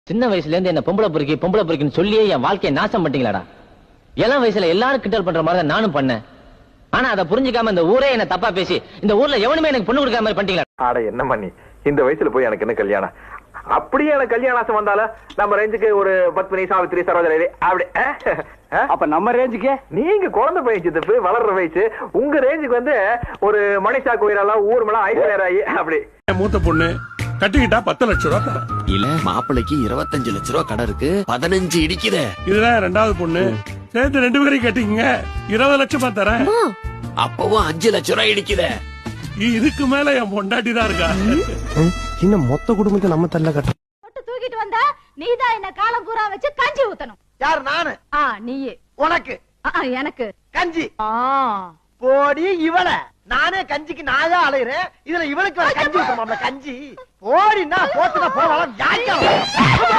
சின்ன வயசுல இருந்து என்ன பொம்பளை பொறுக்கின்னு சொல்லியே என் வாழ்க்கையை நாசம் பண்ணிட்டீங்களாடா. இளம் வயசுல எல்லாரும் கிண்டல் பண்ற மாதிரி தான் நானும் பண்ணேன். ஆனா அதை புரிஞ்சுக்காம இந்த ஊரே என்ன தப்பா பேசி இந்த ஊர்ல எவனுமே எனக்கு பொண்ணு கொடுக்காம மாதிரி பண்ணிட்டீங்களா? ஆட என்ன பண்ணி இந்த வயசுல போய் எனக்கு என்ன கல்யாணம்? அப்படியே எனக்கு கல்யாணம் ஆசை வந்தாலும் நம்ம ரேஞ்சுக்கு ஒரு பத்மினி, சாவித்திரி, சரோஜரேவி அப்படி. அப்ப நம்ம ரேஞ்சுக்கு நீங்க குழந்தை வயசு வளர்ற வயசு, உங்க ரேஞ்சுக்கு வந்து ஒரு மணிஷா கோயிலெல்லாம் ஊர்மலாம் ஐஸ்வர்யாராயி அப்படி. மூத்த பொண்ணு கட்டிக்கிட்டா 10 லட்சம் ரூபாய் தரேன். இல்ல மாப்பிள்ளைக்கு 25 லட்சம் ரூபாய் கடை இருக்கு, 15 இடிக்குதே. இதுதான் ரெண்டாவது பொண்ணு, சேர்த்து 2 பேரையும் கட்டிக்கங்க, 20 லட்சமா தரேன். அப்பவும் 5 லட்சம் ரூபாய் இடிக்குதே. இதுக்கு மேல என் பொண்டாட்டி தான் இருக்கா. இன்னும் மொத்த குடும்பத்தை நம்ம தள்ள கட்ட தூக்கிட்டு வந்தா நீதான் என்ன காலம் பூரா வச்சு கஞ்சி ஊத்தணும். யார்? நானு. நீயே. உனக்கு எனக்கு கஞ்சி போடி. இவள நானே கஞ்சிக்கு நாயா அலையிறேன், இதுல இவளுக்கு கஞ்சி ஊத்தணும். கஞ்சி போடினா போட்டுனா போகலாம்.